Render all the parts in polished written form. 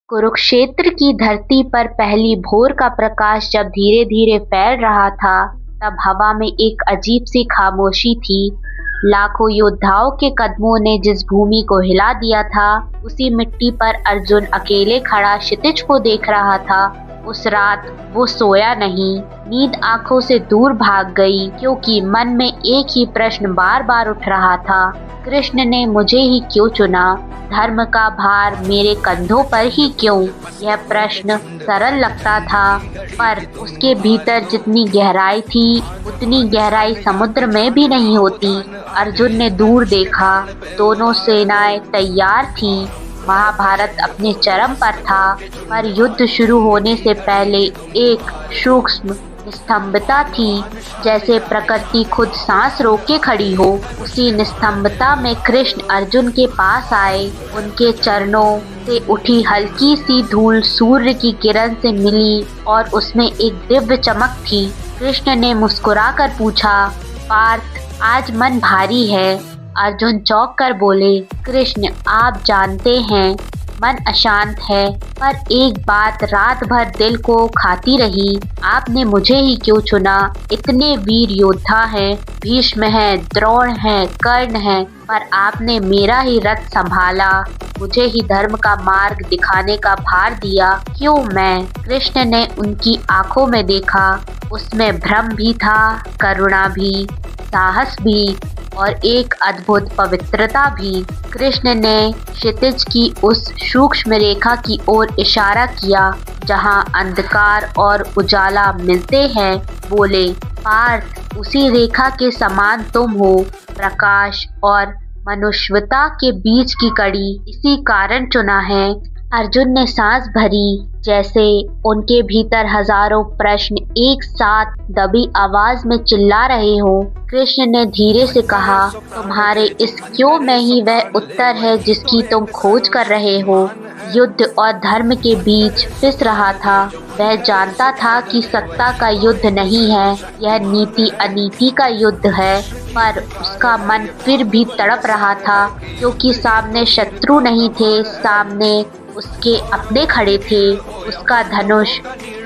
कुरुक्षेत्र की धरती पर पहली भोर का प्रकाश जब धीरे धीरे फैल रहा था, तब हवा में एक अजीब सी खामोशी थी। लाखों योद्धाओं के कदमों ने जिस भूमि को हिला दिया था, उसी मिट्टी पर अर्जुन अकेले खड़ा क्षितिज को देख रहा था। उस रात वो सोया नहीं, नींद आंखों से दूर भाग गई, क्योंकि मन में एक ही प्रश्न बार बार उठ रहा था, कृष्ण ने मुझे ही क्यों चुना? धर्म का भार मेरे कंधों पर ही क्यों? यह प्रश्न सरल लगता था, पर उसके भीतर जितनी गहराई थी, उतनी गहराई समुद्र में भी नहीं होती। अर्जुन ने दूर देखा, दोनों सेनाएं तैयार थीं। महाभारत अपने चरम पर था, पर युद्ध शुरू होने से पहले एक सूक्ष्म निस्तंभता थी, जैसे प्रकृति खुद सांस रोक के खड़ी हो। उसी निस्तंभता में कृष्ण अर्जुन के पास आए। उनके चरणों से उठी हल्की सी धूल सूर्य की किरण से मिली और उसमें एक दिव्य चमक थी। कृष्ण ने मुस्कुराकर पूछा, पार्थ, आज मन भारी है। अर्जुन चौंक कर बोले, कृष्ण, आप जानते हैं मन अशांत है, पर एक बात रात भर दिल को खाती रही, आपने मुझे ही क्यों चुना? इतने वीर योद्धा हैं, भीष्म हैं, द्रोण हैं, कर्ण हैं, पर आपने मेरा ही रथ संभाला, मुझे ही धर्म का मार्ग दिखाने का भार दिया, क्यों मैं? कृष्ण ने उनकी आंखों में देखा, उसमें भ्रम भी था, करुणा भी, साहस भी और एक अद्भुत पवित्रता भी। कृष्ण ने क्षितिज की उस सूक्ष्म रेखा की ओर इशारा किया, जहां अंधकार और उजाला मिलते हैं। बोले, पार्थ, उसी रेखा के समान तुम हो, प्रकाश और मनुष्यता के बीच की कड़ी। इसी कारण चुना है। अर्जुन ने सांस भरी, जैसे उनके भीतर हजारों प्रश्न एक साथ दबी आवाज में चिल्ला रहे हो। कृष्ण ने धीरे से कहा, तुम्हारे इस क्यों में ही वह उत्तर है जिसकी तुम खोज कर रहे हो। युद्ध और धर्म के बीच पिस रहा था। वह जानता था कि सत्ता का युद्ध नहीं है, यह नीति अनीति का युद्ध है, पर उसका मन फिर भी तड़प रहा था, क्योंकि सामने शत्रु नहीं थे, सामने उसके अपने खड़े थे। उसका धनुष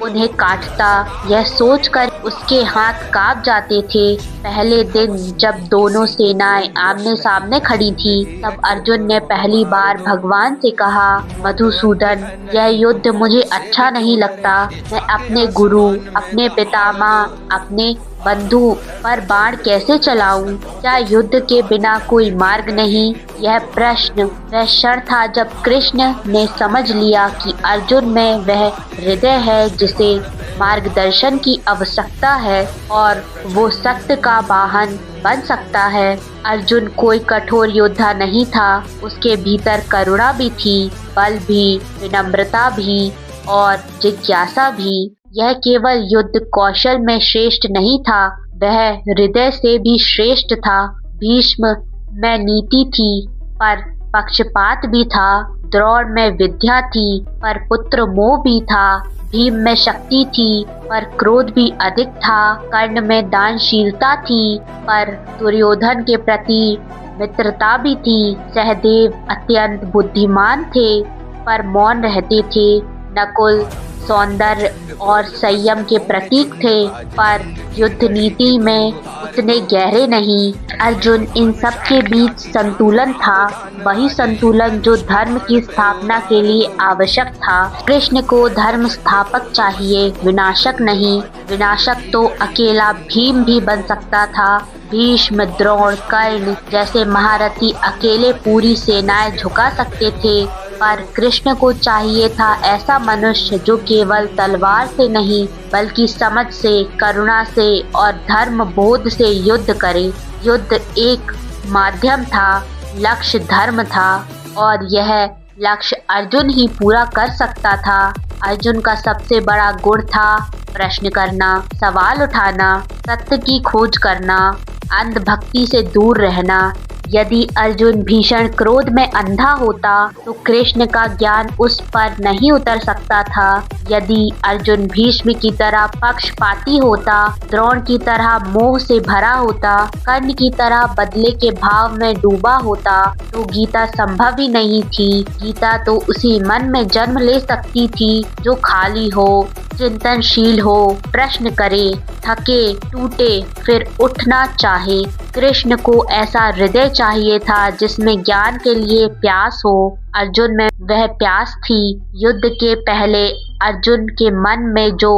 उन्हें काटता, यह सोचकर उसके हाथ कांप जाते थे। पहले दिन जब दोनों सेनाएं आमने सामने खड़ी थी, तब अर्जुन ने पहली बार भगवान से कहा, मधुसूदन, यह युद्ध मुझे अच्छा नहीं लगता। मैं अपने गुरु, अपने पितामह, अपने बंधु पर बाण कैसे चलाऊं? क्या युद्ध के बिना कोई मार्ग नहीं? यह प्रश्न वह क्षण था जब कृष्ण ने समझ लिया कि अर्जुन में वह हृदय है जिसे मार्गदर्शन की आवश्यकता है और वो सत्य का वाहन बन सकता है। अर्जुन कोई कठोर योद्धा नहीं था, उसके भीतर करुणा भी थी, बल भी, विनम्रता भी और जिज्ञासा भी। यह केवल युद्ध कौशल में श्रेष्ठ नहीं था, वह हृदय से भी श्रेष्ठ था। भीष्म में नीति थी, पर पक्षपात भी था। द्रोण में विद्या थी, पर पुत्र मोह भी था। भीम में शक्ति थी, पर क्रोध भी अधिक था। कर्ण में दानशीलता थी, पर दुर्योधन के प्रति मित्रता भी थी। सहदेव अत्यंत बुद्धिमान थे, पर मौन रहते थे। नकुल सौंदर्य और संयम के प्रतीक थे, पर युद्ध नीति में उतने गहरे नहीं। अर्जुन इन सब के बीच संतुलन था, वही संतुलन जो धर्म की स्थापना के लिए आवश्यक था। कृष्ण को धर्म स्थापक चाहिए, विनाशक नहीं। विनाशक तो अकेला भीम भी बन सकता था। भीष्म, द्रोण, कर्ण जैसे महारथी अकेले पूरी सेनाएं झुका सकते थे, पर कृष्ण को चाहिए था ऐसा मनुष्य जो केवल तलवार से नहीं, बल्कि समझ से, करुणा से और धर्म बोध से युद्ध करे। युद्ध एक माध्यम था, लक्ष्य धर्म था, और यह लक्ष्य अर्जुन ही पूरा कर सकता था। अर्जुन का सबसे बड़ा गुण था प्रश्न करना, सवाल उठाना, सत्य की खोज करना, अंधभक्ति से दूर रहना। यदि अर्जुन भीषण क्रोध में अंधा होता तो कृष्ण का ज्ञान उस पर नहीं उतर सकता था। यदि अर्जुन भीष्म की तरह पक्षपाती होता, द्रोण की तरह मोह से भरा होता, कर्ण की तरह बदले के भाव में डूबा होता तो गीता संभव ही नहीं थी। गीता तो उसी मन में जन्म ले सकती थी जो खाली हो, चिंतनशील हो, प्रश्न करे, थके, टूटे, फिर उठना चाहे। कृष्ण को ऐसा हृदय चाहिए था जिसमें ज्ञान के लिए प्यास हो। अर्जुन में वह प्यास थी। युद्ध के पहले अर्जुन के मन में जो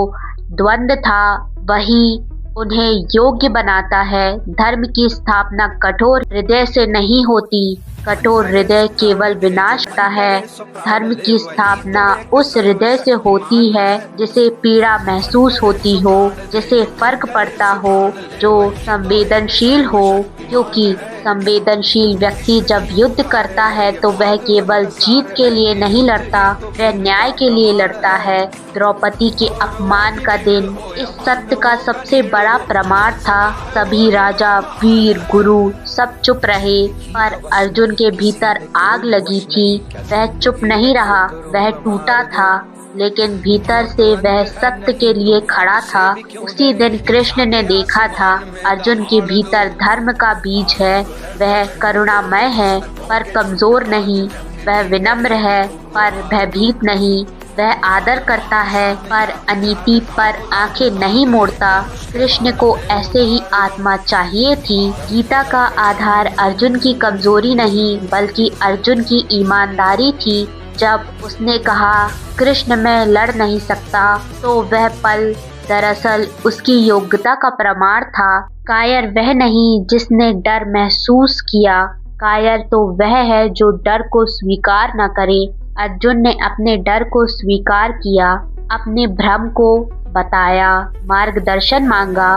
द्वंद्व था वही उन्हें योग्य बनाता है। धर्म की स्थापना कठोर हृदय से नहीं होती। कठोर हृदय केवल विनाश करता है। धर्म की स्थापना उस हृदय से होती है जिसे पीड़ा महसूस होती हो, जिसे फर्क पड़ता हो, जो संवेदनशील हो, क्योंकि संवेदनशील व्यक्ति जब युद्ध करता है तो वह केवल जीत के लिए नहीं लड़ता, वह न्याय के लिए लड़ता है। द्रौपदी के अपमान का दिन इस सत्य का सबसे बड़ा प्रमाण था। सभी राजा, वीर, गुरु सब चुप रहे, पर अर्जुन के भीतर आग लगी थी। वह चुप नहीं रहा, वह टूटा था, लेकिन भीतर से वह सत्य के लिए खड़ा था। उसी दिन कृष्ण ने देखा था अर्जुन के भीतर धर्म का बीज है। वह करुणामय है पर कमजोर नहीं, वह विनम्र है पर भयभीत नहीं, वह आदर करता है पर अनीति पर आंखें नहीं मोड़ता। कृष्ण को ऐसे ही आत्मा चाहिए थी। गीता का आधार अर्जुन की कमजोरी नहीं बल्कि अर्जुन की ईमानदारी थी। जब उसने कहा कृष्ण मैं लड़ नहीं सकता तो वह पल दरअसल उसकी योग्यता का प्रमाण था। कायर वह नहीं जिसने डर महसूस किया, कायर तो वह है जो डर को स्वीकार न करे। अर्जुन ने अपने डर को स्वीकार किया, अपने भ्रम को बताया, मार्गदर्शन मांगा।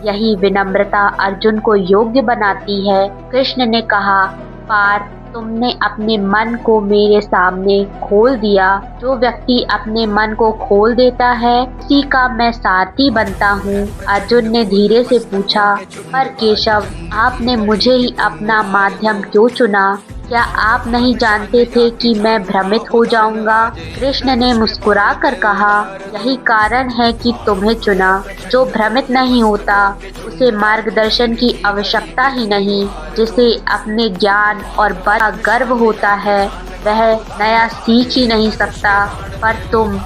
यही विनम्रता अर्जुन को योग्य बनाती है। कृष्ण ने कहा पार्थ, तुमने अपने मन को मेरे सामने खोल दिया। जो व्यक्ति अपने मन को खोल देता है उसी का मैं सारथी बनता हूँ। अर्जुन ने धीरे से पूछा, पर केशव, आपने मुझे ही अपना माध्यम क्यों चुना? क्या आप नहीं जानते थे कि मैं भ्रमित हो जाऊंगा? कृष्ण ने मुस्कुरा कर कहा, यही कारण है कि तुम्हें चुना। जो भ्रमित नहीं होता उसे मार्गदर्शन की आवश्यकता ही नहीं। जिसे अपने ज्ञान और बल का गर्व होता है वह नया सीख ही नहीं सकता। पर तुम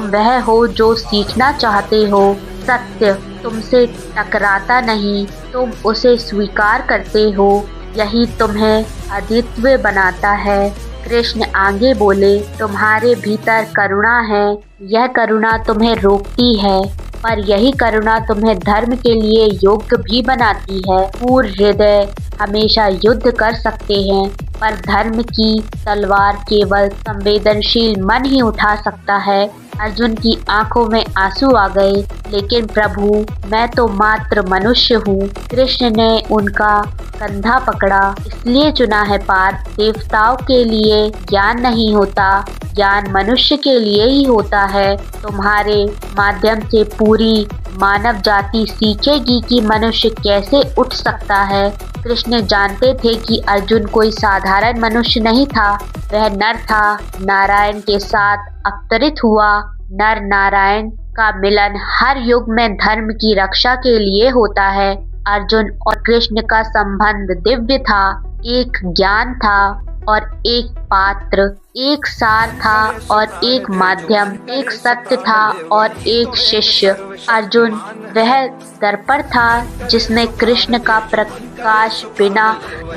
वह हो जो सीखना चाहते हो। सत्य तुमसे टकराता नहीं, तुम उसे स्वीकार करते हो। यही तुम्हें अद्वितीय बनाता है। कृष्ण आगे बोले, तुम्हारे भीतर करुणा है। यह करुणा तुम्हें रोकती है, पर यही करुणा तुम्हें धर्म के लिए योग्य भी बनाती है। पूर्ण हृदय हमेशा युद्ध कर सकते हैं, पर धर्म की तलवार केवल संवेदनशील मन ही उठा सकता है। अर्जुन की आंखों में आंसू आ गए, लेकिन प्रभु, मैं तो मात्र मनुष्य हूँ। कृष्ण ने उनका कंधा पकड़ा, इसलिए चुना है पार्थ। देवताओं के लिए ज्ञान नहीं होता, ज्ञान मनुष्य के लिए ही होता है। तुम्हारे माध्यम से पूरी मानव जाति सीखेगी कि मनुष्य कैसे उठ सकता है। कृष्ण जानते थे कि अर्जुन कोई साधारण मनुष्य नहीं था, वह नर था, नारायण के साथ अवतरित हुआ। नर नारायण का मिलन हर युग में धर्म की रक्षा के लिए होता है। अर्जुन और कृष्ण का संबंध दिव्य था। एक ज्ञान था और एक पात्र, एक सार था और एक माध्यम, एक सत्य था और एक शिष्य। अर्जुन वह दर्पण था जिसमें कृष्ण का प्रकाश बिना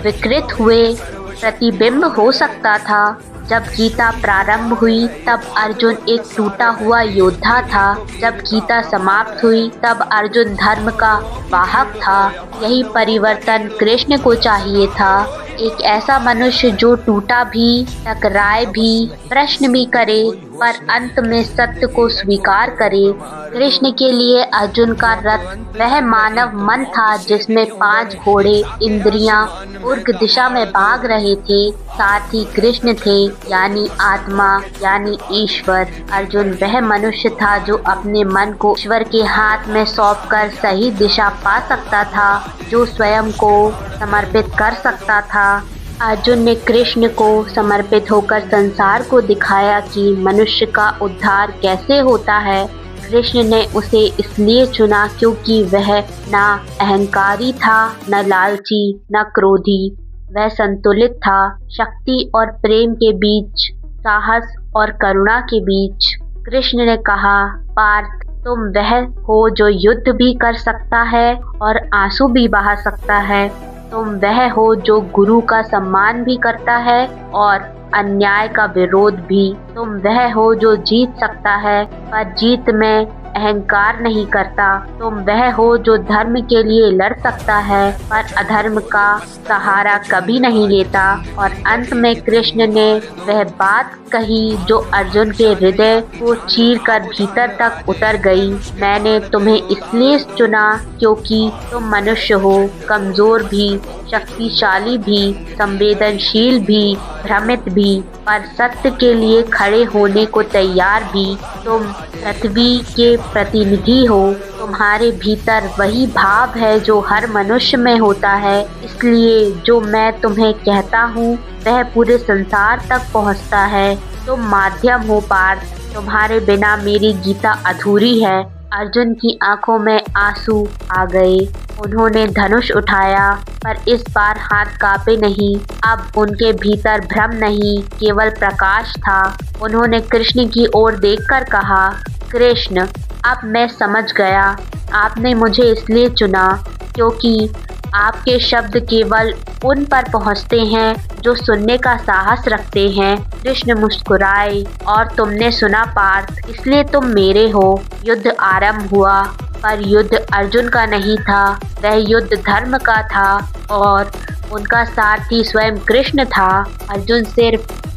विकृत हुए प्रतिबिंब हो सकता था। जब गीता प्रारंभ हुई तब अर्जुन एक टूटा हुआ योद्धा था। जब गीता समाप्त हुई तब अर्जुन धर्म का वाहक था। यही परिवर्तन कृष्ण को चाहिए था। एक ऐसा मनुष्य जो टूटा भी, टकराए भी, प्रश्न भी करे पर अंत में सत्य को स्वीकार करे। कृष्ण के लिए अर्जुन का रथ वह मानव मन था जिसमें 5 घोड़े इंद्रियां उर्ग दिशा में भाग रहे थे। साथ ही कृष्ण थे यानी आत्मा यानी ईश्वर। अर्जुन वह मनुष्य था जो अपने मन को ईश्वर के हाथ में सौंपकर सही दिशा पा सकता था, जो स्वयं को समर्पित कर सकता था। अर्जुन ने कृष्ण को समर्पित होकर संसार को दिखाया कि मनुष्य का उद्धार कैसे होता है। कृष्ण ने उसे इसलिए चुना क्योंकि वह ना अहंकारी था, न लालची, न क्रोधी। वह संतुलित था, शक्ति और प्रेम के बीच, साहस और करुणा के बीच। कृष्ण ने कहा, पार्थ, तुम वह हो जो युद्ध भी कर सकता है और आंसू भी बहा सकता है। तुम वह हो जो गुरु का सम्मान भी करता है और अन्याय का विरोध भी। तुम वह हो जो जीत सकता है पर जीत में अहंकार नहीं करता। तुम वह हो जो धर्म के लिए लड़ सकता है पर अधर्म का सहारा कभी नहीं लेता। और अंत में कृष्ण ने वह बात कही जो अर्जुन के हृदय को चीरकर भीतर तक उतर गई। मैंने तुम्हें इसलिए चुना क्योंकि तुम मनुष्य हो, कमजोर भी, शक्तिशाली भी, संवेदनशील भी, भ्रमित भी, पर सत्य के लिए खड़े होने को तैयार भी। तुम पृथ्वी के प्रतिनिधि हो। तुम्हारे भीतर वही भाव है जो हर मनुष्य में होता है। इसलिए जो मैं तुम्हें कहता हूँ वह पूरे संसार तक पहुँचता है। तुम माध्यम हो पार्थ, तुम्हारे बिना मेरी गीता अधूरी है। अर्जुन की आंखों में आंसू आ गए। उन्होंने धनुष उठाया पर इस बार हाथ कांपे नहीं। अब उनके भीतर भ्रम नहीं, केवल प्रकाश था। उन्होंने कृष्ण की ओर देखकर कहा, कृष्ण, अब मैं समझ गया। आपने मुझे इसलिए चुना क्योंकि आपके शब्द केवल उन पर पहुंचते हैं जो सुनने का साहस रखते हैं। कृष्ण मुस्कुराए, और तुमने सुना पार्थ, इसलिए तुम मेरे हो। युद्ध आरंभ हुआ पर युद्ध अर्जुन का नहीं था, वह युद्ध धर्म का था और उनका सारथी स्वयं कृष्ण था। अर्जुन सिर्फ